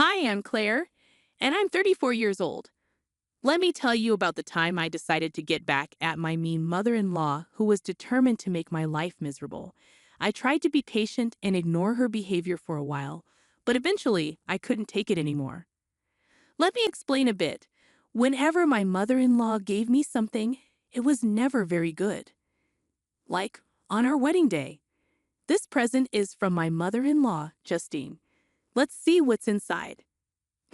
Hi, I'm Claire, and I'm 34 years old. Let me tell you about the time I decided to get back at my mean mother in law who was determined to make my life miserable. I tried to be patient and ignore her behavior for a while, but eventually I couldn't take it anymore. Let me explain a bit. Whenever my mother in law gave me something, it was never very good. Like on our wedding day. This present is from my mother in law, Justine. Let's see what's inside.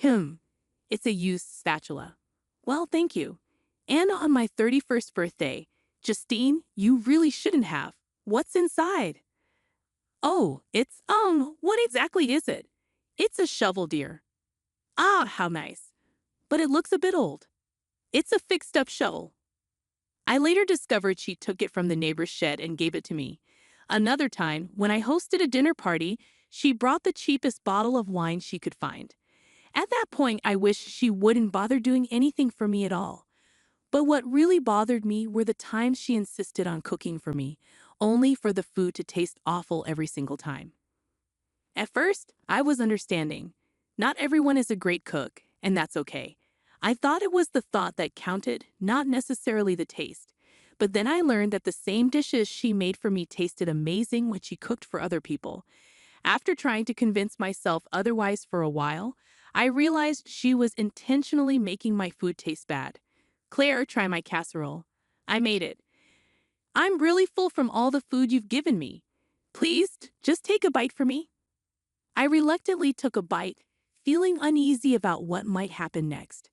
Hmm. It's a used spatula. Well, thank you. And on my 31st birthday, Justine, you really shouldn't have. What's inside? Oh, what exactly is it? It's a shovel, dear. Ah, how nice. But it looks a bit old. It's a fixed-up shovel. I later discovered she took it from the neighbor's shed and gave it to me. Another time, when I hosted a dinner party, she brought the cheapest bottle of wine she could find. At that point, I wished she wouldn't bother doing anything for me at all. But what really bothered me were the times she insisted on cooking for me, only for the food to taste awful every single time. At first, I was understanding. Not everyone is a great cook, and that's okay. I thought it was the thought that counted, not necessarily the taste. But then I learned that the same dishes she made for me tasted amazing when she cooked for other people. After trying to convince myself otherwise for a while, I realized she was intentionally making my food taste bad. Claire, try my casserole. I made it. I'm really full from all the food you've given me. Please, just take a bite for me. I reluctantly took a bite, feeling uneasy about what might happen next.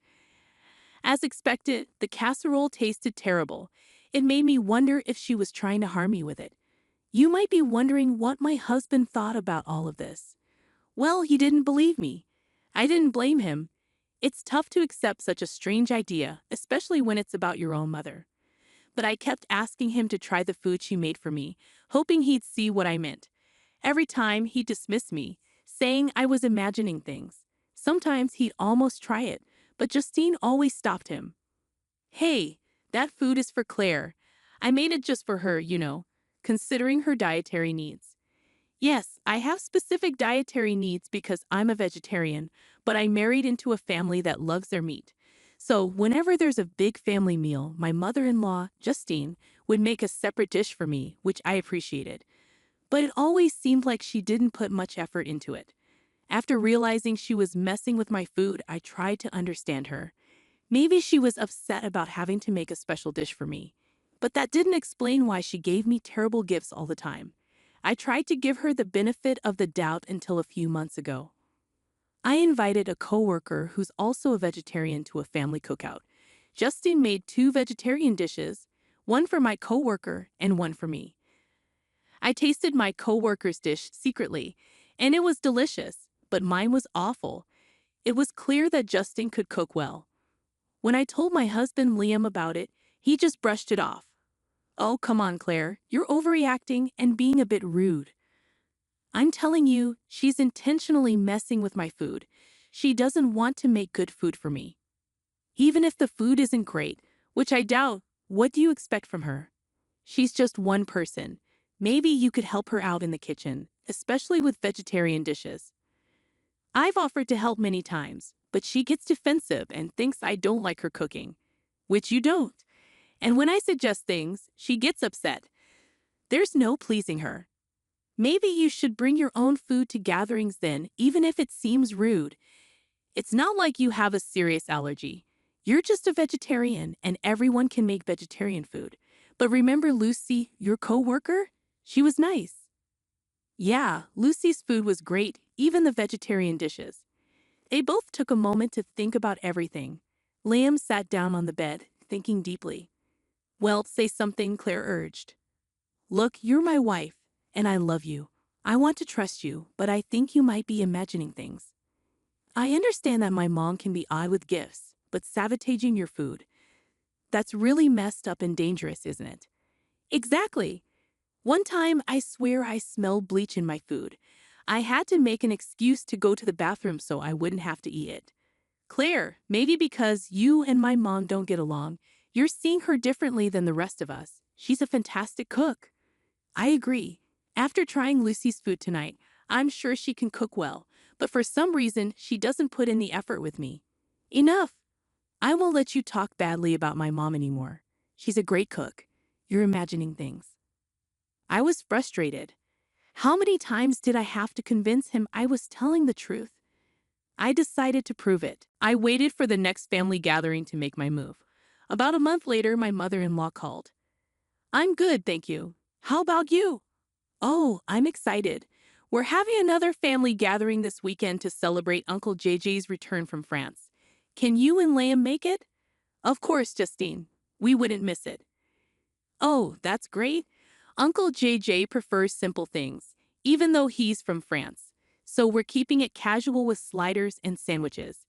As expected, the casserole tasted terrible. It made me wonder if she was trying to harm me with it. You might be wondering what my husband thought about all of this. Well, he didn't believe me. I didn't blame him. It's tough to accept such a strange idea, especially when it's about your own mother. But I kept asking him to try the food she made for me, hoping he'd see what I meant. Every time, he dismissed me, saying I was imagining things. Sometimes he'd almost try it, but Justine always stopped him. Hey, that food is for Claire. I made it just for her, considering her dietary needs. Yes, I have specific dietary needs because I'm a vegetarian, but I married into a family that loves their meat. So, whenever there's a big family meal, my mother in law, Justine, would make a separate dish for me, which I appreciated. But it always seemed like she didn't put much effort into it. After realizing she was messing with my food, I tried to understand her. Maybe she was upset about having to make a special dish for me. But that didn't explain why she gave me terrible gifts all the time. I tried to give her the benefit of the doubt until a few months ago. I invited a coworker who's also a vegetarian to a family cookout. Justine made two vegetarian dishes, one for my coworker and one for me. I tasted my coworker's dish secretly, and it was delicious, but mine was awful. It was clear that Justine could cook well. When I told my husband Liam about it, he just brushed it off. Oh, come on, Claire. You're overreacting and being a bit rude. I'm telling you, she's intentionally messing with my food. She doesn't want to make good food for me. Even if the food isn't great, which I doubt, what do you expect from her? She's just one person. Maybe you could help her out in the kitchen, especially with vegetarian dishes. I've offered to help many times, but she gets defensive and thinks I don't like her cooking, which you don't. And when I suggest things, she gets upset. There's no pleasing her. Maybe you should bring your own food to gatherings then, even if it seems rude. It's not like you have a serious allergy. You're just a vegetarian, and everyone can make vegetarian food. But remember Lucy, your coworker? She was nice. Yeah, Lucy's food was great, even the vegetarian dishes. They both took a moment to think about everything. Liam sat down on the bed, thinking deeply. Well, say something, Claire urged. Look, you're my wife, and I love you. I want to trust you, but I think you might be imagining things. I understand that my mom can be odd with gifts, but sabotaging your food, that's really messed up and dangerous, isn't it? Exactly. One time, I swear I smelled bleach in my food. I had to make an excuse to go to the bathroom so I wouldn't have to eat it. Claire, maybe because you and my mom don't get along, you're seeing her differently than the rest of us. She's a fantastic cook. I agree. After trying Lucy's food tonight, I'm sure she can cook well, but for some reason, she doesn't put in the effort with me. Enough! I won't let you talk badly about my mom anymore. She's a great cook. You're imagining things. I was frustrated. How many times did I have to convince him I was telling the truth? I decided to prove it. I waited for the next family gathering to make my move. About a month later, my mother-in-law called. I'm good, thank you. How about you? Oh, I'm excited. We're having another family gathering this weekend to celebrate Uncle JJ's return from France. Can you and Liam make it? Of course, Justine. We wouldn't miss it. Oh, that's great. Uncle JJ prefers simple things, even though he's from France. So we're keeping it casual with sliders and sandwiches.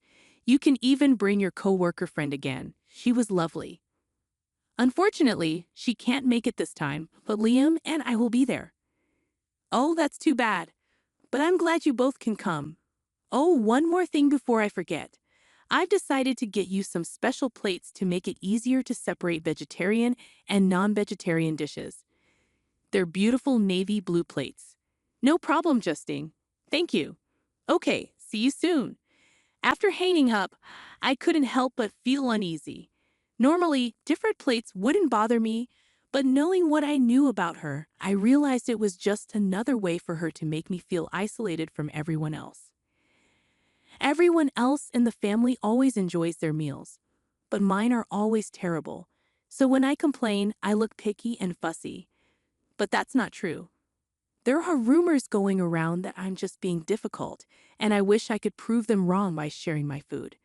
You can even bring your coworker friend again. She was lovely. Unfortunately, she can't make it this time, but Liam and I will be there. Oh, that's too bad. But I'm glad you both can come. Oh, one more thing before I forget. I've decided to get you some special plates to make it easier to separate vegetarian and non-vegetarian dishes. They're beautiful navy blue plates. No problem, Justine. Thank you. Okay, see you soon. After hanging up, I couldn't help but feel uneasy. Normally, different plates wouldn't bother me, but knowing what I knew about her, I realized it was just another way for her to make me feel isolated from everyone else. Everyone else in the family always enjoys their meals, but mine are always terrible. So when I complain, I look picky and fussy. But that's not true. There are rumors going around that I'm just being difficult, and I wish I could prove them wrong by sharing my food.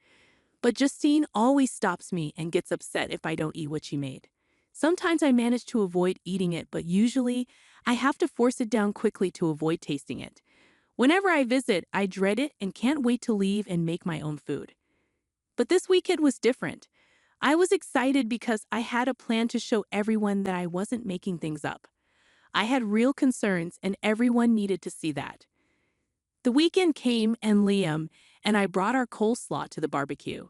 But Justine always stops me and gets upset if I don't eat what she made. Sometimes I manage to avoid eating it, but usually I have to force it down quickly to avoid tasting it. Whenever I visit, I dread it and can't wait to leave and make my own food. But this weekend was different. I was excited because I had a plan to show everyone that I wasn't making things up. I had real concerns and everyone needed to see that. The weekend came and Liam and I brought our coleslaw to the barbecue.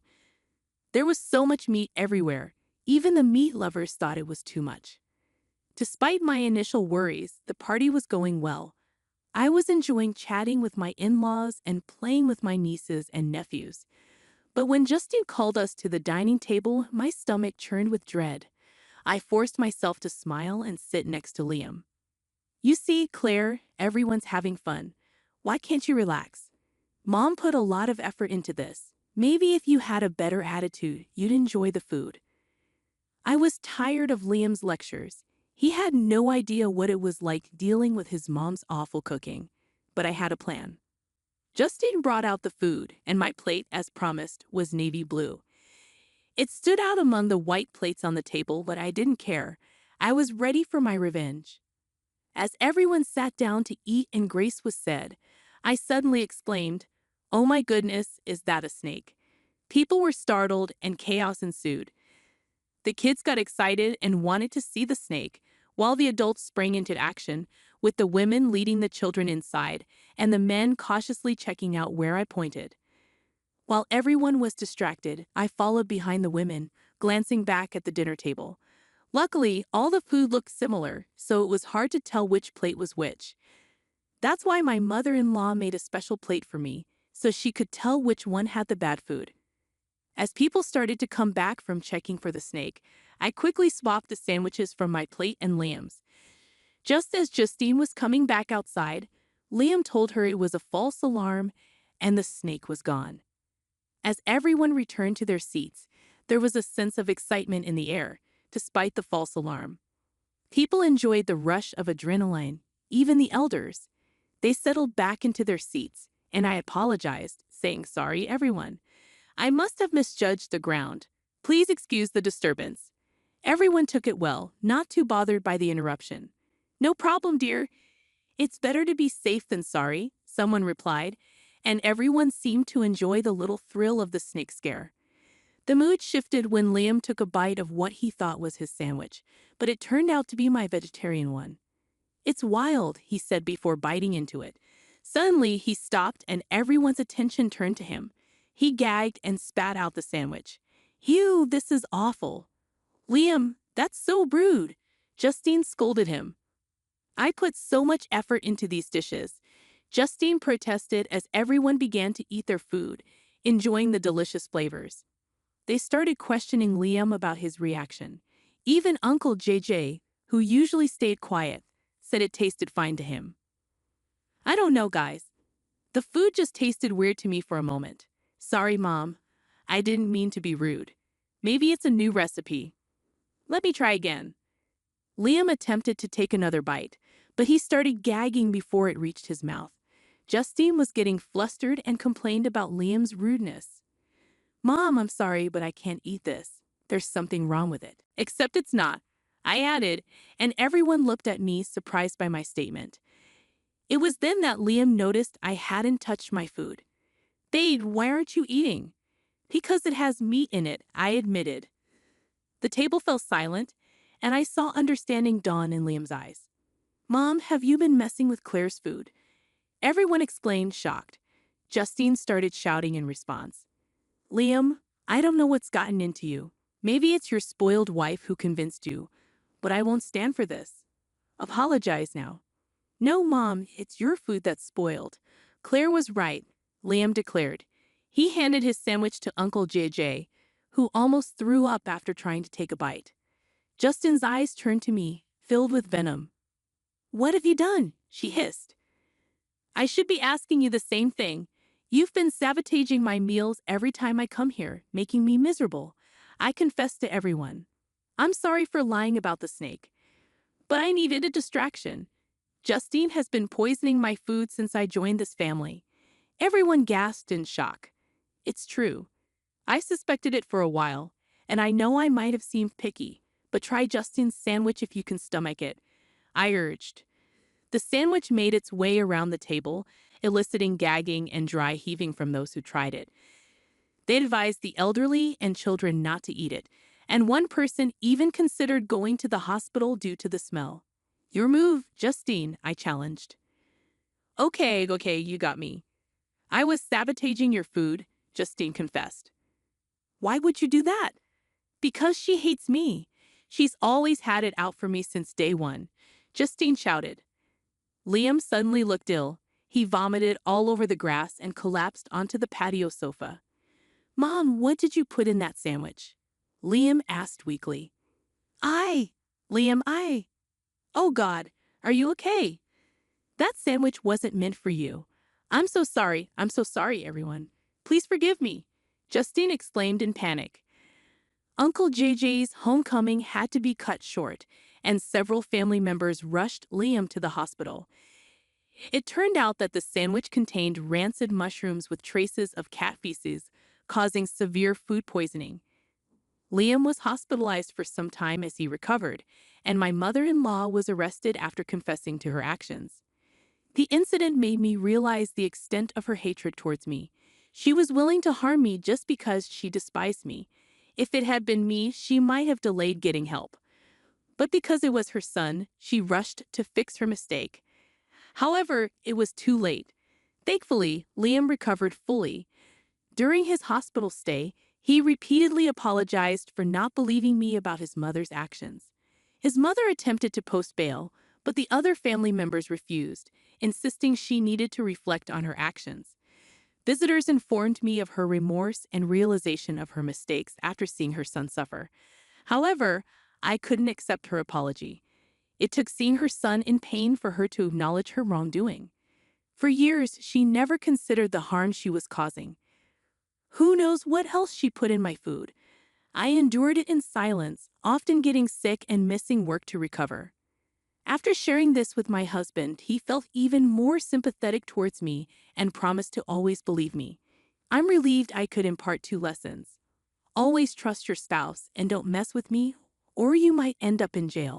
There was so much meat everywhere. Even the meat lovers thought it was too much. Despite my initial worries, the party was going well. I was enjoying chatting with my in-laws and playing with my nieces and nephews. But when Justine called us to the dining table, my stomach churned with dread. I forced myself to smile and sit next to Liam. You see, Claire, everyone's having fun. Why can't you relax? Mom put a lot of effort into this. Maybe if you had a better attitude, you'd enjoy the food. I was tired of Liam's lectures. He had no idea what it was like dealing with his mom's awful cooking. But I had a plan. Justine brought out the food, and my plate, as promised, was navy blue. It stood out among the white plates on the table, but I didn't care. I was ready for my revenge. As everyone sat down to eat and grace was said, I suddenly exclaimed, "Oh my goodness, is that a snake?" People were startled and chaos ensued. The kids got excited and wanted to see the snake, while the adults sprang into action, with the women leading the children inside and the men cautiously checking out where I pointed. While everyone was distracted, I followed behind the women, glancing back at the dinner table. Luckily, all the food looked similar, so it was hard to tell which plate was which. That's why my mother-in-law made a special plate for me, so she could tell which one had the bad food. As people started to come back from checking for the snake, I quickly swapped the sandwiches from my plate and Liam's. Just as Justine was coming back outside, Liam told her it was a false alarm and the snake was gone. As everyone returned to their seats, there was a sense of excitement in the air, despite the false alarm. People enjoyed the rush of adrenaline, even the elders. They settled back into their seats, and I apologized, saying, "Sorry, everyone. I must have misjudged the ground. Please excuse the disturbance." Everyone took it well, not too bothered by the interruption. "No problem, dear. It's better to be safe than sorry," someone replied, and everyone seemed to enjoy the little thrill of the snake scare. The mood shifted when Liam took a bite of what he thought was his sandwich, but it turned out to be my vegetarian one. "It's wild," he said before biting into it. Suddenly, he stopped and everyone's attention turned to him. He gagged and spat out the sandwich. "Ew, this is awful." "Liam, that's so rude," Justine scolded him. "I put so much effort into these dishes. Justine protested as everyone began to eat their food, enjoying the delicious flavors. They started questioning Liam about his reaction. Even Uncle JJ, who usually stayed quiet, said it tasted fine to him. I don't know, guys. The food just tasted weird to me for a moment. Sorry, Mom. I didn't mean to be rude. Maybe it's a new recipe. Let me try again. Liam attempted to take another bite, but he started gagging before it reached his mouth. Justine was getting flustered and complained about Liam's rudeness. Mom, I'm sorry, but I can't eat this. There's something wrong with it. Except it's not, I added, and everyone looked at me, surprised by my statement. It was then that Liam noticed I hadn't touched my food. Babe, why aren't you eating? Because it has meat in it, I admitted. The table fell silent, and I saw understanding dawn in Liam's eyes. Mom, have you been messing with Claire's food? Everyone explained, shocked. Justine started shouting in response. Liam, I don't know what's gotten into you. Maybe it's your spoiled wife who convinced you, but I won't stand for this. Apologize now. No, Mom, it's your food that's spoiled. Claire was right, Liam declared. He handed his sandwich to Uncle JJ, who almost threw up after trying to take a bite. Justine's eyes turned to me, filled with venom. What have you done? She hissed. I should be asking you the same thing. You've been sabotaging my meals every time I come here, making me miserable. I confessed to everyone. I'm sorry for lying about the snake, but I needed a distraction. Justine has been poisoning my food since I joined this family. Everyone gasped in shock. It's true. I suspected it for a while, and I know I might have seemed picky, but try Justine's sandwich if you can stomach it, I urged. The sandwich made its way around the table, eliciting gagging and dry heaving from those who tried it. They advised the elderly and children not to eat it, and one person even considered going to the hospital due to the smell. Your move, Justine, I challenged. Okay, you got me. I was sabotaging your food, Justine confessed. Why would you do that? Because she hates me. She's always had it out for me since day one, Justine shouted. Liam suddenly looked ill. He vomited all over the grass and collapsed onto the patio sofa. Mom, what did you put in that sandwich? Liam asked weakly. Liam, Oh God, are you okay? That sandwich wasn't meant for you. I'm so sorry, everyone. Please forgive me, Justine exclaimed in panic. Uncle JJ's homecoming had to be cut short, and several family members rushed Liam to the hospital. It turned out that the sandwich contained rancid mushrooms with traces of cat feces, causing severe food poisoning. Liam was hospitalized for some time as he recovered, and my mother-in-law was arrested after confessing to her actions. The incident made me realize the extent of her hatred towards me. She was willing to harm me just because she despised me. If it had been me, she might have delayed getting help. But because it was her son, she rushed to fix her mistake. However, it was too late. Thankfully, Liam recovered fully. During his hospital stay, he repeatedly apologized for not believing me about his mother's actions. His mother attempted to post bail, but the other family members refused, insisting she needed to reflect on her actions. Visitors informed me of her remorse and realization of her mistakes after seeing her son suffer. However, I couldn't accept her apology. It took seeing her son in pain for her to acknowledge her wrongdoing. For years, she never considered the harm she was causing. Who knows what else she put in my food? I endured it in silence, often getting sick and missing work to recover. After sharing this with my husband, he felt even more sympathetic towards me and promised to always believe me. I'm relieved I could impart 2 lessons. Always trust your spouse and don't mess with me, or you might end up in jail.